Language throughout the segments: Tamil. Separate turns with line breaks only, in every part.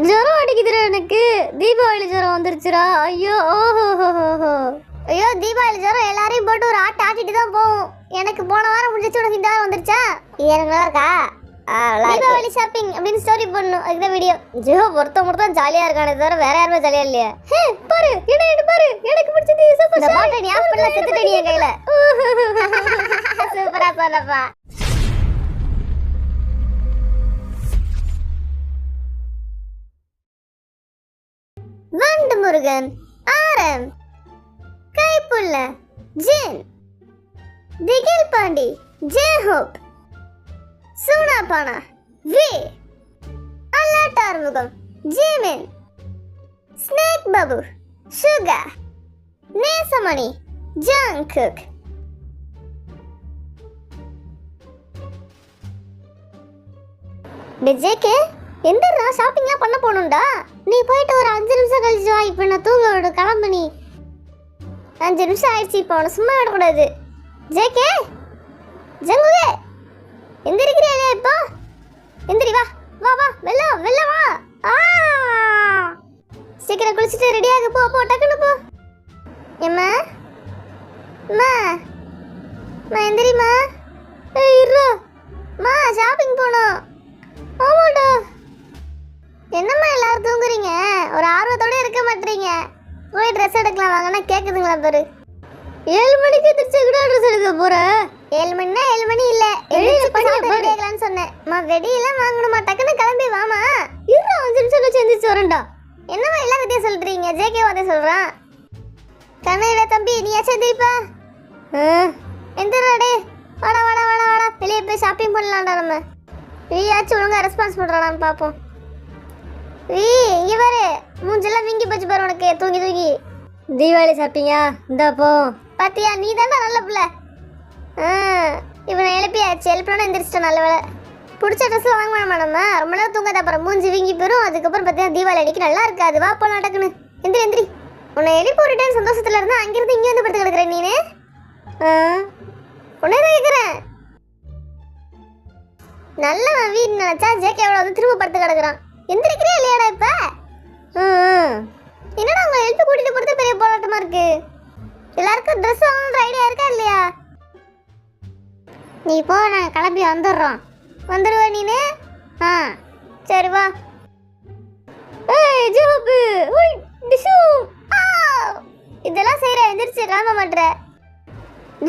ஜுரம் அடிக்குதுடா எனக்கு. தீபாவளி ஜுரம் வந்துருச்சுடா. ஐயோ ஓஹோ. ஐயோ தீபாவளி ஜுரம் எல்லாரையும் போட்டு ஒரு ஆட்டு ஆட்டிட்டு தான் போகும். எனக்கு போன வாரம் முடிஞ்சிச்சு, உனக்கு இந்த வாரம் வந்துருச்சா? எனக்கு நல்லா இருக்கா? தீபாவளி ஷாப்பிங் அப்படின்னு ஸ்டோரி போடணும். அதுதான் வீடியோ. ஜியோ ஒருத்தவங்க தான் ஜாலியா இருக்கானே தவிர வேற யாருமே ஜாலியா இல்லையா? பாரு என்ன பாரு, எனக்கு பிடிச்சது சூப்பர். இந்த பாட்டை நீ ஆஃப் பண்ணல, செத்துட்டே என் கையில. சூப்பரா சொன்னப்பா. வண்டு முருகன், ஆரம், Kaipulla, Jin, Thigil Pandi, J Hope, Soonapaana, V, அல்லாட்டார்முகம், Jimin, snake Babu, Suga, Nesamani, Jungkook. JK எந்தடா ஷாப்பிங்லாம் பண்ண போகணும்டா? நீ போயிட்டு ஒரு 5 நிமிஷம் கழிச்சு வா. இப்போ நான் தூங்க விடு, கிளம்பு நீ. 5 நிமிஷம் ஆயிடுச்சு, இப்போ அவனை சும்மா விடக்கூடாது. ஜேகே ஜங்குகே எந்திரிக்கிறியா இல்லையா? இப்போ எந்திரி, வா வா வா, வெள்ள வா. சீக்கிரம் குளிச்சுட்டு ரெடியாக போ, டக்குன்னு போ. ஏம்மா எந்திரிம்மா. இருறா மா, ஷாப்பிங் போகணும். ஆமாடா. என்னம்மா எல்லாரும் தூங்குறீங்க? ஒரு ஆர்வத்தோட இருக்க மாட்டீங்க. போய் ட்ரெஸ் எடுக்கலாம் வாங்கன்னா கேட்குதுங்களா பாரு. 7 மணிக்கு எந்திரிச்சு கூட ட்ரெஸ் எடுக்க போற? 7 மணினா 7 மணி இல்ல, ரெடியாகலான்னு சொன்னேன். வெடியெல்லாம் வாங்கணுமா? டக்குன்னு கிளம்பி வாமா. இருறா 5 நிமிஷம் கழிச்சு எந்திரிச்சு வரேன்டா. என்னம்மா எல்லா கதையும் சொல்றீங்க? ஜேகே வாதே சொல்றான். கண்ணையில தம்பி நீயாச்சும் எந்திரிப்பா. எந்திரடே, வாடா வெளியே போய் ஷாப்பிங் பண்ணலாம்டா. நம்ம நீயாச்சும் ஒழுங்கா ரெஸ்பான்ஸ் பண்றானான்னு பார்ப்போம். இங்க பாரு, மூஞ்செல்லாம் வீங்கி போச்சு பாரு உனக்கு, தூங்கி. தீபாவளி சாப்பிட்டீங்க? இந்தா போ. பாத்தியா, நீ தான்டா நல்ல பிள்ளை. இவனை எழுப்பியாச்சு, எழுப்பினா எந்திரிச்சிட்டேன். நல்ல வேலை. பிடிச்ச ட்ரெஸ்லாம் வாங்க வேணாமா? நம்ம ரொம்ப நேரம் தூங்காத, அப்புறம் மூஞ்சி வீங்கி போயிடும். அதுக்கப்புறம் பார்த்தீங்கன்னா தீபாவளி அடிக்க நல்லா இருக்காது. வா போலாம் டக்குன்னு. எந்திரி. உன்னை எழுப்பி ஒரு டைம் சந்தோஷத்துல இருந்தா அங்கிருந்து இங்கே வந்து படுத்து கிடக்குறேன் நீனு. உன்னை கேட்குறேன். நல்ல வீடு நினைச்சா ஜேகே எவ்வளோ வந்து திரும்ப படுத்து கிடக்குறான். எந்திரிக்கிறியா இல்லையாடா இப்ப? என்னடா உங்களை எழுப்பி கூட்டிட்டு போறது பெரிய போராட்டமா இருக்கு. எல்லாருக்கும் ட்ரெஸ் வாங்கணுன்ற ஐடியா இருக்கா இல்லையா? நீ போ, நாங்கள் கிளம்பி வந்துடுறோம். வந்துடுவ நீனு? சரி வா. இதெல்லாம் செய்யற, எந்திரிச்சு கிளம்ப மாட்டேற.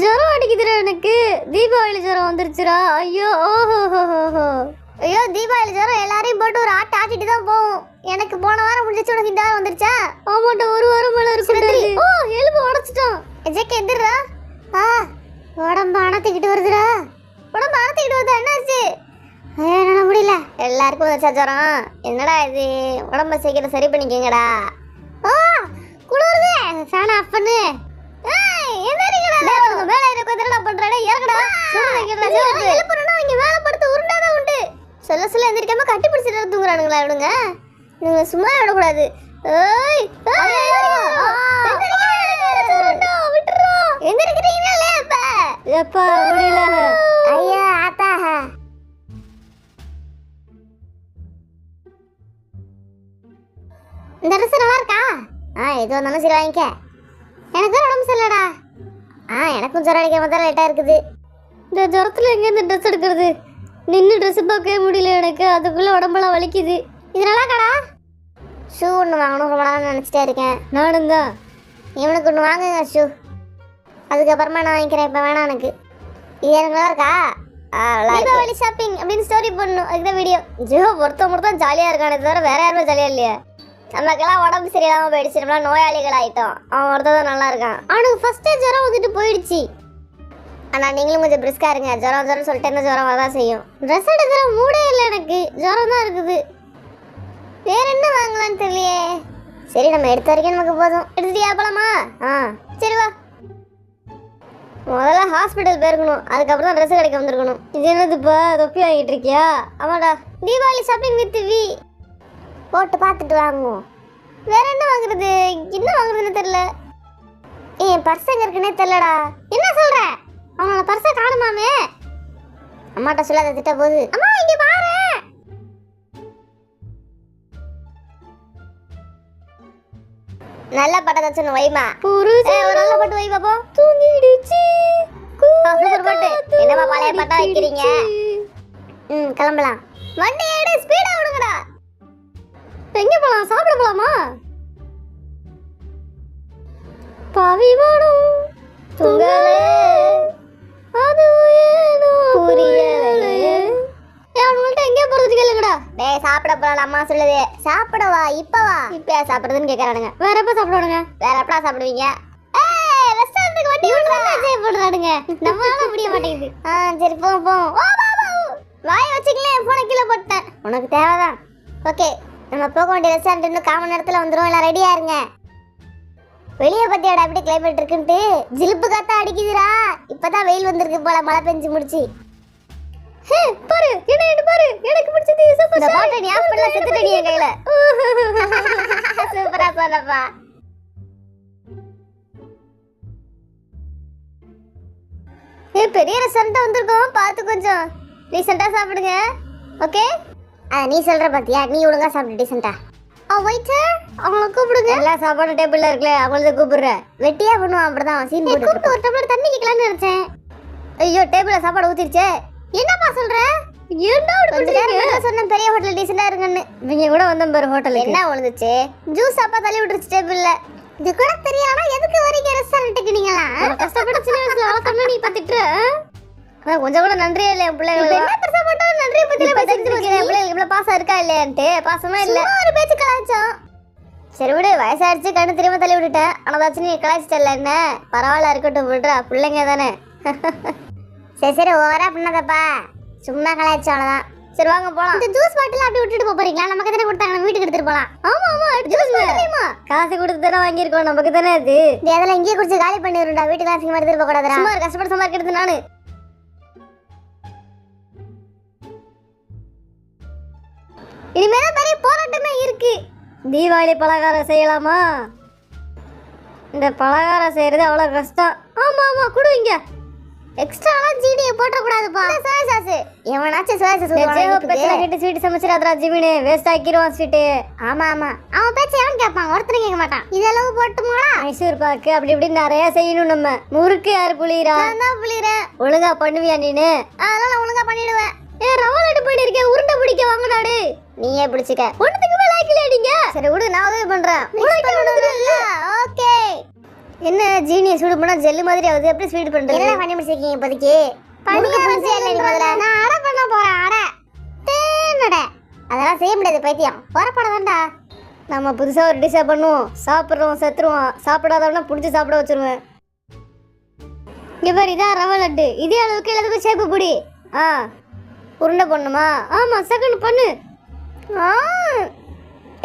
ஜுரம் அடிக்குதுடா எனக்கு. தீபாவளி ஜுரம் வந்துருச்சுடா. ஐயோ ஓஹோ. ஐயோ தீபாவளி ஜுரம் எல்லாரையும் போட்டு ஒரு ஆட்டு ஆட்டிட்டு தான் போகும். எனக்கு போன வாரம் முடிஞ்சிச்சு, உனக்கு இந்த வாரம் வந்துருச்சா? ஆமாட்டா, ஒரு வாரம் மேல இருக்கு. எலும்பு உடைச்சிட்டோம். எஜேக்கு எந்திரா. உடம்பு அணத்திக்கிட்டு வருதுடா. என்னாச்சு? என்னால முடியல. எல்லாருக்கும் வந்துச்சா ஜுரம்? என்னடா இது, உடம்ப சீக்கிரம் சரி பண்ணிக்கங்கடா. குளிருது, ஃபேன் ஆஃப் பண்ணு. சொல்ல எந்திரிக்காம கட்டி பிடிச்சிட்டு தூங்குறானுங்களா இவனுங்க? நீங்க சும்மா விடக்கூடாது. இந்த ட்ரெஸ் நல்லா இருக்கா? எது வந்தாலும் சரி வாங்கிக்க. எனக்கு உடம்பு சரியில்லடா. எனக்கும் ஜுரம் அடிக்க மாதிரி லைட்டாக இருக்குது. இந்த ஜுரத்தில் எங்கேருந்து ட்ரெஸ் எடுக்கிறது? நின்று ட்ரெஸ் பார்க்கவே முடியல எனக்கு. அதுக்குள்ளே உடம்பெல்லாம் வலிக்குது. இது நல்லா கடா. ஷூ ஒன்று வாங்கணும் ரொம்ப நாள் நினச்சிட்டே இருக்கேன். நானும் தான். இவனுக்கு ஒன்று வாங்குங்க ஷூ. அதுக்கப்புறமா நான் வாங்கிக்கிறேன். இப்போ வேணாம் எனக்கு. இது எனக்கு நல்லா இருக்கா? தீபாவளி ஷாப்பிங் அப்படின்னு ஸ்டோரி போடணும். அதுதான் வீடியோ. ஜியோ ஒருத்தவங்க தான் ஜாலியாக இருக்கானே தவிர வேற யாருமே ஜாலியாக இல்லையா? நமக்கெல்லாம் உடம்பு சரியில்லாமல் போயிடுச்சு. நம்மளாம் நோயாளிகள் ஆகிட்டோம். அவன் ஒருத்தர் தான் நல்லா இருக்கான். அவனுக்கு ஃபஸ்ட்டே ஜுரம் வந்துட்டு போயிடுச்சு. ஆனால் நீங்களும் கொஞ்சம் பிரிஸ்காக இருங்க. ஜுரம் சொல்லிட்டு என்ன ஜுரம் வரதான் செய்யும். ட்ரெஸ் எடுக்கிற மூடே இல்லை எனக்கு. ஜுரம் தான் இருக்குது. வேற என்ன வாங்கலான்னு தெரியலையே. சரி, நம்ம எடுத்த வரைக்கும் நமக்கு போதும். எடுத்துட்டியா போலாமா? சரி வா. முதல்ல ஹாஸ்பிட்டல் போயிருக்கணும், அதுக்கப்புறம் தான் ட்ரெஸ் கிடைக்க வந்திருக்கணும். இது என்னதுப்பா, தொப்பி வாங்கிட்டு இருக்கியா? ஆமாடா, தீபாவளி ஷாப்பிங் வித் வி. போட்டு பார்த்துட்டு வாங்குவோம். வேற என்ன வாங்குறது? என்ன வாங்குறதுன்னு தெரியல. என் பர்ஸ் எங்க இருக்குன்னே தெரியலடா. என்ன சொல்ற? அவனோட பர்ஸை காணுமாமே. அம்மாட்ட சொல்லாத, திட்ட போகுது. அம்மா இங்க பாரு. நல்ல பாட்டை தச்சுன்னு வைமா. ஒரு நல்ல பாட்டு வை பாப்போம். தூங்கிடுச்சு சூப்பர் பாட்டு. என்னமா பழைய பாட்டா வைக்கிறீங்க? கிளம்பலாம். வண்டி ஏடு, ஸ்பீடா விடுங்கடா. எங்க போலாம்? சாப்பிட போலாமா? பவிமானம் தூங்கலே அது ஏனோ புரியலே. அவங்கள்ட்ட எங்கே போறது கேளுங்கடா. டேய் சாப்பிட போலாம், அம்மா சொல்லுது. சாப்பிடவா? இப்பவா? இப்பயா சாப்பிடுறதுன்னு கேக்குறானுங்க. வேற எப்ப சாப்பிடுவானுங்க? வேற எப்படா சாப்பிடுவீங்க? ஏய் ரெஸ்டாரன்ட்க்கு வண்டி விடுறாங்க. ஜெய் போடுறானுங்க. நம்மளால முடிய மாட்டேங்குது. சரி போ போ. வாய் வச்சுக்கல, போன கீழே போட்டேன். உனக்கு தேவைதான். ஓகே, நம்ம போக வேண்டிய ரெஸ்டாரண்ட் இன்னும் 1/4 மணி நேரத்துல வந்துரும். எல்லாம் ரெடியா இருங்க. வெளியே பத்தியாடா எப்படி கிளைமேட் இருக்குன்ட்டு. ஜிலுப்பு காத்தா அடிக்குதுடா. இப்பதான் வெயில் வந்திருக்கு போல, மழை பெஞ்சு முடிச்சு. பாரு என்ன பாரு, எனக்கு பிடிச்சது சூப்பர். இந்த பாட்டை நீ ஆஃப் பண்ணல, செத்துட்ட நீ என் கையில. சூப்பரா சொன்னப்பா. பெரிய ரெஸ்டாரண்ட் வந்திருக்கோம், பார்த்து கொஞ்சம் டீசெண்டா சாப்பிடுங்க. ஓகே, நீ சொல்ற பாத்தியா, நீ ஒழுங்கா சாப்பிடு டீசெண்டா. வெயிட்டர் அவங்கள கூப்பிடுங்க. எல்லா சாப்பாடு டேபிள்ல இருக்குல்ல, அவங்கள கூப்பிடுற. வெட்டியா பண்ணுவான், அப்படிதான் சீன் போட்டு. கூப்பிட்டு ஒரு டம்ளர் தண்ணி கேட்கலான்னு நினைச்சேன். ஐயோ டேபிள்ல சாப்பாடு ஊத்திருச்சே. என்னப்பா சொல்ற? ஏன்டா அப்படி பண்றீங்க? சொன்ன பெரிய ஹோட்டல் டீசெண்டா இருங்கன்னு. இவங்க கூட வந்த பாரு ஹோட்டல். என்ன விழுந்துச்சு? ஜூஸ் அப்பா தள்ளி விட்டுருச்சு டேபிள்ல. இது கூட தெரியாம எதுக்கு வரீங்க ரெஸ்டாரன்ட்க்கு நீங்களா? கஷ்டப்பட்டு சின்ன வயசுல வளர்த்தோம்னா நீ பாத்துட்டு கொஞ்சம் கூட நன்றியே இல்ல. என் பிள்ளைங்களுக்கு என்ன பெருசா போட்டோம், நன்றியை பத்தியில பேசிட்டு இருக்கேன். என் பிள்ளைங்களுக்கு இவ்வளவு பாசம் இருக்கா இல்லையான்ட்டு. பாசமா இல்ல, ஒரு பேச்சு கலாய்ச்சோம். சரி விடு, வயசாயிடுச்சு, கண்ணு திரும்ப தள்ளி விட்டுட்டேன். ஆனதாச்சும் நீ கலாய்ச்சிட்டல, என்ன பரவாயில்ல, இருக்கட்டும் விடுறா, பிள்ளைங்க தானே. சரி சரி ஓவரா பண்ணாதப்பா, சும்மா கலாய்ச்சோம் அவ்வளவுதான். சரி வாங்க போலாம். இந்த ஜூஸ் பாட்டில் அப்படி விட்டுட்டு போறீங்களா? நமக்கு தானே கொடுத்தாங்க, நம்ம வீட்டுக்கு எடுத்துட்டு போலாம். ஆமா ஆமா, ஜூஸ் பாட்டிலேமா காசு கொடுத்து தானே வாங்கியிருக்கோம், நமக்கு தானே அது. அதெல்லாம் இங்கேயே குடிச்சு காலி பண்ணிடும்டா, வீட்டுக்கு அசிங்கமா எடுத்துட்டு போக கூடாதுடா. சும்மா கஷ்டப்பட்டு சம்பாதிக்கிறது நானு. இனிமேல் பெரிய போராட்டமே இருக்கு. தீபாவளி பலகாரம் செய்யலாமா? இந்த பலகாரம் செய்யறது அவ்வளவு கஷ்டம். ஆமா ஆமா, குடுவீங்க. எக்ஸ்ட்ராலாம் ஜீனியை போட்ட கூடாதுப்பா. சோயா சாஸ் எவனாச்சும் சோயா சாஸ் ஊத்துவானே. கிட்ட ஸ்வீட் சமைச்சிராதடா ஜீவினே, வேஸ்ட் ஆக்கிடுவான் ஸ்வீட். ஆமா ஆமா, அவன் பேச்சு எவன் கேட்பான்? ஒருத்தரும் கேட்க மாட்டான். இதெல்லாம் போட்டுமாடா? மைசூர் பாக்கு அப்படி இப்படி நிறைய செய்யணும். நம்ம முறுக்கு யாரு புளியறா? நான் தான் புளியறேன். ஒழுங்கா பண்ணுவியா நீனு? அதெல்லாம் நான் ஒழுங்கா பண்ணிடுவேன். ரவா லட்டு பண்ணிருக்கேன், உருண்டை பிடிக்க வாங்கடாடு. நீயே பிடிச்சிக்க, ஒண்ணுத்துக்கு மேல ஆக்கல நீங்க. சரி விடு, நான் உதவி பண்றேன். ஓகே. என்ன ஜீனியை சூடு பண்ணா ஜெல்லு மாதிரி ஆகுது, எப்படி ஸ்வீட் பண்றது? என்ன பண்ணி முடிச்சிருக்கீங்க இப்போதைக்கு? நான் அடை பண்ண போறேன். அடை தேனடை அதெல்லாம் செய்ய முடியாது பைத்தியம், வரப்பட வேண்டா. நம்ம புதுசா ஒரு டிஷ்ஷா பண்ணுவோம், சாப்பிட்றோம் செத்துருவோம், சாப்பிடாதவனா பிடிச்சி சாப்பிட வச்சிருவேன். இங்க பாரு, இதான் ரவா லட்டு. இதே அளவுக்கு எல்லாத்துக்கும் ஷேப்பு பிடி. உருண்டை பண்ணுமா? ஆமா, செகண்ட் பண்ணு.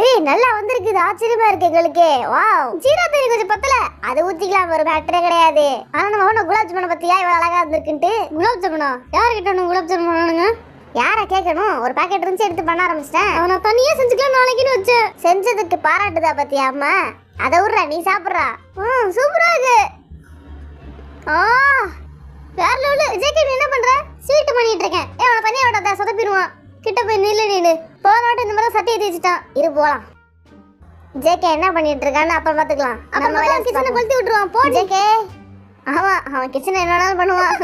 ஏய் நல்லா வந்திருக்குது, ஆச்சரியமா இருக்கு எங்களுக்கு. வாவ், ஜீரா தண்ணி கொஞ்சம் பத்தல, அது ஊத்திக்கலாம், ஒரு மேட்டரே கிடையாது. ஆனா நம்ம ஒண்ணு குலாப் ஜாமுன் பத்தியா இவ்வளவு அழகா இருந்திருக்குன்ட்டு. குலாப் ஜாமுனா? யாருக்கிட்ட ஒண்ணு குலாப் ஜாமுன் பண்ணணுங்க? யார கேட்கணும்? ஒரு பாக்கெட் இருந்துச்சு, எடுத்து பண்ண ஆரம்பிச்சிட்டேன். அவனை தனியா செஞ்சுக்கலாம் நாளைக்குன்னு வச்சேன். செஞ்சதுக்கு பாராட்டுதா பத்தியா அம்மா? அதை விட்றா, நீ சாப்பிட்றா. சூப்பரா இருக்கு. வேற லெவலு. ஜேகே நீ என்ன பண்ற? ஸ்வீட் பண்ணிட்டு இருக்கேன். அவனை பண்ணி விடாத, சொதப்பிடுவான். கிட்ட போய் நில்லு நீனு. போன வாட்டி இந்த மாதிரி சட்டையை தேய்ச்சிட்டான். இரு போலாம். ஜேகே என்ன பண்ணிட்டு இருக்கான்னு அப்புறம் பாத்துக்கலாம். நம்ம கிச்சனை கொளுத்தி விட்டுருவான். போ ஜேகே. ஆமா, அவன் கிச்சனை என்ன வேணாலும் பண்ணுவான்.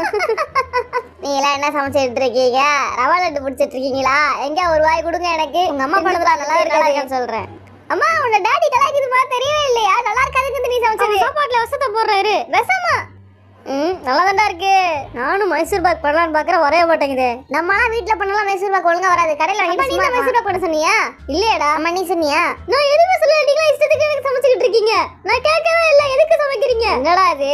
நீ எல்லாம் என்ன சமைச்சிட்டு இருக்கீங்க? ரவா லட்டு பிடிச்சிட்டு இருக்கீங்களா? எங்க ஒரு வாய் கொடுங்க எனக்கு. உங்க அம்மா பண்ணதுலாம் நல்லா இருக்கான்னு சொல்றேன். அம்மா உன்ன டாடி கலாய்க்குதுமா, தெரியவே இல்லையா? நல்லா இருக்காதுக்கு நீ சமைச்சது. சாப்பாட்டுல விஷத்தை போடுறாரு. விஷமா? நல்லா தான்டா இருக்கு. நானும் மைசூர் பாக் பண்ணலான்னு பாக்குறேன், வரைய மாட்டேங்குது. நம்மளாம் வீட்டுல பண்ணலாம், மைசூர் பாக் ஒழுங்கா வராது. கடையில வாங்கி நீ மைசூர் பாக் பண்ண சொன்னியா? இல்லையடா. அம்மா நீ சொன்னியா? நான் எதுவுமே சொல்லல, நீங்களா இஷ்டத்துக்கு எனக்கு சமைச்சிட்டு இருக்கீங்க. நான் கேட்கவே இல்லை, எதுக்கு சமைக்கிறீங்க? என்னடா இது?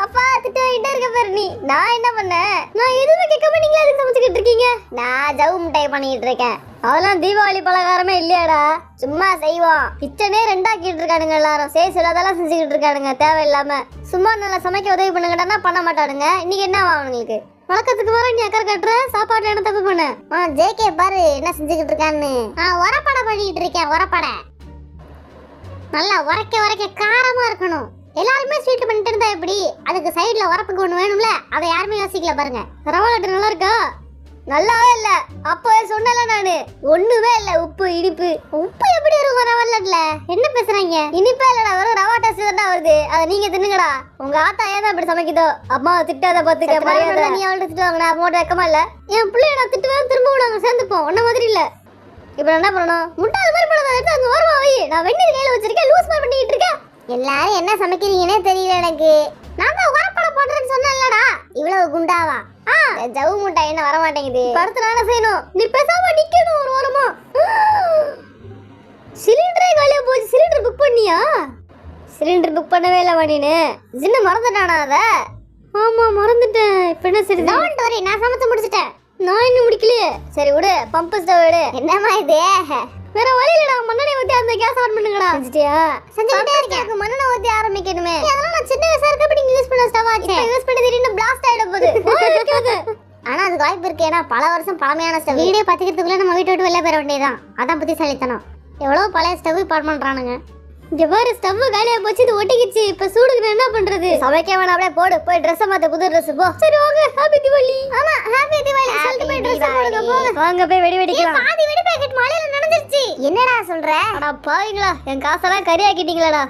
அப்பா திட்டு வாங்கிட்டே இருக்க பாரு நீ. நான் என்ன பண்ணேன்? நான் எதுவுமே கேட்காம நீங்களா எதுக்கு சமைச்சிட்டு இருக்கீங்க? நான் ஜவு மிட்டாய் பண்ணிட்டு இருக்கேன். அதெல்லாம் தீபாவளி பலகாரமே இல்லையாடா, சும்மா செய்வோம். கிச்சனே ரெண்டாக்கிட்டு இருக்கானுங்க எல்லாரும். அதெல்லாம் செஞ்சுக்கிட்டு இருக்கானுங்க தேவையில்லாம. சும்மா நல்லா சமைக்க உதவி பண்ணுங்கடான்னா பண்ண மாட்டானுங்க. இன்னைக்கு என்ன அவனுங்களுக்கு? வழக்கத்துக்கு வர நீ அக்கறை கட்டுற, சாப்பாடுல என்ன தப்பு பண்ண? ஜேகே பாரு என்ன செஞ்சுக்கிட்டு இருக்கான்னு. உரப்படை பண்ணிட்டு இருக்கேன். உரப்படை நல்லா உரைக்க காரமா இருக்கணும். எல்லாருமே ஸ்வீட் பண்ணிட்டு இருந்தா எப்படி? அதுக்கு சைடுல உரப்புக்கு ஒண்ணு வேணும்ல, அதை யாருமே யோசிக்கல பாருங்க. ரவா லட்டு நல்லா இருக்கா? நல்லாவே இல்ல. அப்பவே சொன்னல நானு, ஒண்ணுமே இல்ல. உப்பு இனிப்பு. உப்பு எப்படி இருக்கும் ரவா லட்டு? வரல. என்ன பேசுறாங்க? இனிப்பே இல்லடா, வெறும் ரவா டேஸ்ட் தான் வருது. அத நீங்க தின்னுங்கடா. உங்க ஆத்தா ஏன் இப்படி சமைக்குதோ? அம்மா திட்டாத பாத்துக்க. மரியாதை நீ அவள்கிட்ட திட்டுவாங்கடா. மோட்ட வெக்கமா இல்ல? என் பிள்ளைய நான் திட்டுவேன், திரும்ப நாங்க சேர்ந்துப்போம். உன்ன மாதிரி இல்ல. இப்ப என்ன பண்ணணும்? முட்டாள் மாதிரி பண்ணாத, எடுத்து அந்த ஓரமா வை. நான் வெந்நீர் கையில வச்சிருக்கேன், லூஸ் மாதிரி பண்ணிட்டு இருக்கேன். எல்லாரும் என்ன சமைக்கிறீங்கன்னே தெரியல எனக்கு. நான் தான் உரப்படம் போடுறேன்னு சொன்னேன்லடா. இவ்வளவு குண்டாவா? ஜவு முட்டை என்ன வர மாட்டேங்குது. படுத்து நானே செய்யணும். நீ பேசாம நிக்கணும் ஒரு ஓரமா. சிலிண்டரே காலியா போச்சு. சிலிண்டர் புக் பண்ணியா? சிலிண்டர் புக் பண்ணவே இல்லை மணினு. சின்ன மறந்துட்டானா அத? ஆமா மறந்துட்டேன். இப்ப என்ன சரி? டோன்ட் வரி, நான் சமைச்சு முடிச்சிட்டேன். நான் இன்னும் முடிக்கலையே. சரி விடு, பம்ப் ஸ்டவ் விடு. என்னமா இது? வேற வழி இல்லடா, மண்ணெண்ணெய் ஊத்தி அந்த கேஸ் ஆன் பண்ணுங்கடா. செஞ்சிட்டியா? செஞ்சுட்டே இருக்கேன். மண்ணெண்ணெய் ஊத்தி ஆரம்பிக்கணுமே. அதெல்லாம் நான் சின்ன வயசா இருக்கப்ப நீங்க யூஸ் பண்ண ஸ்டவ் ஆச்சு. யூஸ் பண்ணி திடீர்னு பிளாஸ்ட் ஆயிட போகுது. ஆனா அதுக்கு வாய்ப்பு இருக்கு. ஏன்னா பல வருஷம் பழமையான ஸ்டவ். வீடியோ பத்திக்கிறதுக்குள்ள நம்ம வீட்டை விட்டு வெளில போயிட வேண்டியதான். அதான் புத்திசாலித்தனம். எவ்வளவு பழைய ஸ்டவ் பாட் பண்றானுங்க. இங்க பாரு, ஸ்டவ் காலியா போச்சு. இது ஒட்டிக்கிச்சு. இப்ப சூடுக்கு என்ன பண்றது? சமைக்க வேணாம், அப்படியே போடு. போய் ட்ரெஸ் மாத்த, புது ட்ரெஸ் போ. சரி வாங்க, ஹாப்பி தீபாவளி. ஆமா ஹாப்பி தீபாவளி சொல்லிட்டு போய் ட்ரெஸ் போடுங்க போங்க. வாங்க போய் வெடி வெடிக்கலாம். பாதி வெடி பாக்கெட் மழையில நனைஞ்சிருச்சு. என்னடா சொல்ற? அட பாவிங்களா, என் காசெல்லாம் கறி ஆக்கிட்டீங்களாடா.